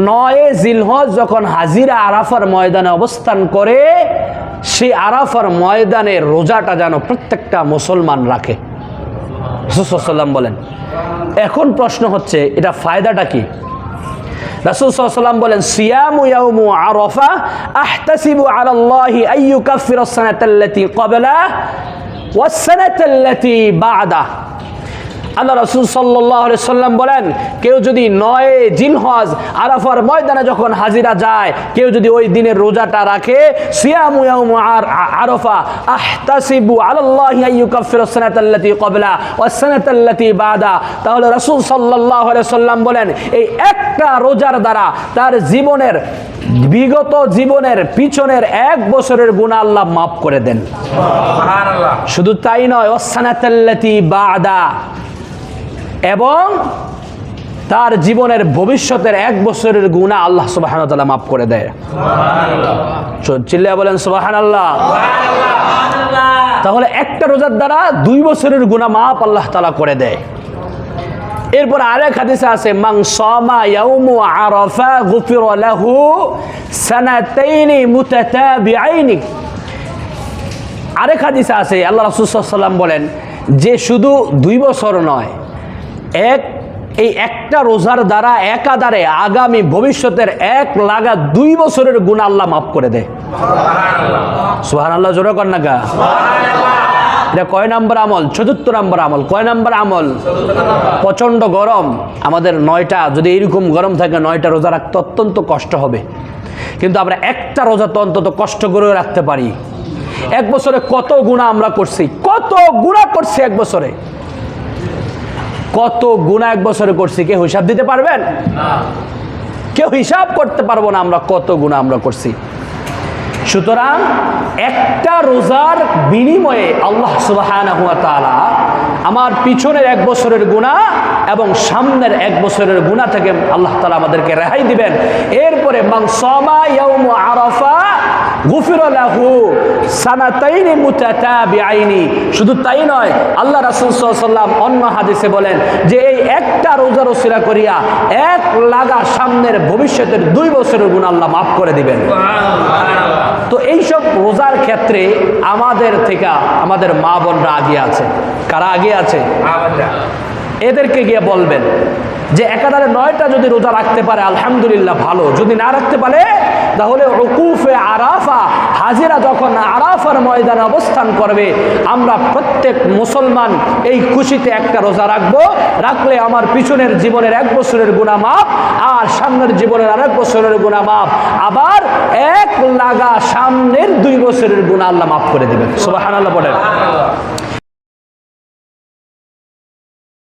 9 জিলহজ যখন হাজিরা আরাফার ময়দানে অবস্থান করে, সেই আরাফার ময়দানের রোজাটা যেন প্রত্যেকটা মুসলমান রাখে। রাসূল সাল্লাল্লাহু আলাইহি ওয়াসাল্লাম বলেন। এখন প্রশ্ন হচ্ছে, এটা ফায়দাটা কি? রাসূল সাল্লাল্লাহু আলাইহি ওয়াসাল্লাম বলেন, সিয়ামু ইয়াউমু আরাফা আহতাসিবু আলাল্লাহি আইয়ুকাফিরাস সানাতাল্লাতী ক্বাবলা ওয়াস সানাতাল্লাতী বা'দা। আল্লাহ রাসূল সাল্লাল্লাহু আলাইহি ওয়াসাল্লাম বলেন, কেউ যদি 9 জিলহজ আরাফার ময়দানে যখন হাজিরা যায়, কেউ যদি ওই দিনের রোজাটা রাখে, সিয়ামু ইয়াউমু আরাফা আহতাসিবু আলাল্লাহি আইয়ুকাফিরাস সানাতাল্লাতী ক্বাবলা ওয়াস সানাতাল্লাতী বা'দা, তাহলে রাসূল সাল্লাল্লাহু আলাইহি ওয়াসাল্লাম বলেন, এই একটা রোজার দ্বারা তার জীবনের বিগত জীবনের পিছনের 1 বছরের গুনাহ আল্লাহ মাফ করে দেন। সুবহানাল্লাহ। শুধু তাই নয়, ওয়াস সানাতাল্লাতী বা'দা, এবং তার জীবনের ভবিষ্যতের 1 বছরের গুনাহ আল্লাহ সুবহানাহু ওয়া তাআলা মাফ করে দেয়। সুবহানাল্লাহ। চিল্লায়া বলেন সুবহানাল্লাহ। সুবহানাল্লাহ। তাহলে একটা রোজার দ্বারা 2 বছরের গুনাহ মাফ আল্লাহ তাআলা করে দেয়। এরপর আরেক হাদিসে আছে, মান সামা ইয়াউমু আরাফা গুফিরা লাহু সানাতাইনি মুতাতাবিআইনি। আরেক হাদিসে আছে, আল্লাহ রাসূল সাল্লাল্লাহু আলাইহি ওয়াসাল্লাম বলেন যে শুধু 2 বছর নয়, এই একটা রোজার দ্বারা একাধারে আগামী ভবিষ্যতের 1,02 বছরের গুনাহ আল্লাহ মাফ করে দেয়। সুবহানাল্লাহ। সুবহানাল্লাহ জোরে কর না গা। সুবহানাল্লাহ। এটা কয় নাম্বার আমল? 4th নাম্বার আমল। কয় নাম্বার আমল? 4th। প্রচন্ড গরম, আমাদের 9টা, যদি এরকম গরম থাকে 9টা রোজা রাখতে অত্যন্ত কষ্ট হবে, কিন্তু আমরা একটা রোজা তো অন্তত কষ্ট করে রাখতে পারি। 1 বছরে কত গুনাহ আমরা করছি, কত গুনাহ করছি 1 বছরে, কত গুনাহ 1 বছরে করছি, কেউ হিসাব দিতে পারবেন? না, কেউ হিসাব করতে পারবো না আমরা কত গুনাহ আমরা করছি। সুতরাং একটা রোজার বিনিময়ে আল্লাহ সুবহানাহু ওয়া তাআলা আমার পিছনের 1 বছরের গুনাহ এবং সামনের 1 বছরের গুনাহ থেকে আল্লাহ তাআলা আমাদেরকে রেহাই দিবেন। এরপরে মান সামা ইয়াউমু আরাফা গুফিরা লাহু সানাতাইনি মুতাতাবিআইনি। শুধু তাই নয়, আল্লাহ রাসূল সাল্লাল্লাহু আলাইহি ওয়াসাল্লাম অন্য হাদিসে বলেন যে এই একটা রোজার ওসিলা করিয়া 1 লাগা সামনের ভবিষ্যতের 2 বছরের গুনাহ আল্লাহ মাফ করে দিবেন। সুবহানাল্লাহ। তো এইসব রোজার ক্ষেত্রে আমাদের থেকে আমাদের মা বোনরা আগে আছে। কারা আগে আছে? এদেরকে গিয়ে বলবেন যে একাধারে 9টা যদি রোজা রাখতে পারে আলহামদুলিল্লাহ ভালো, যদি না রাখতে পারে তাহলে উকুফে আরাফা, হাজিরা যখন আরাফার ময়দানে অবস্থান করবে, আমরা প্রত্যেক মুসলমান এই খুশিতে একটা রোজা রাখবো। রাখলে আমার পিছনের জীবনের 1 বছরের গুনাহ মাফ, আর সামনের জীবনের আরেক বছরের গুনাহ মাফ, আবার 1 লাগা সামনের 2 বছরের গুনাহ আল্লাহ মাফ করে দিবেন। সুবহানাল্লাহ বলেন।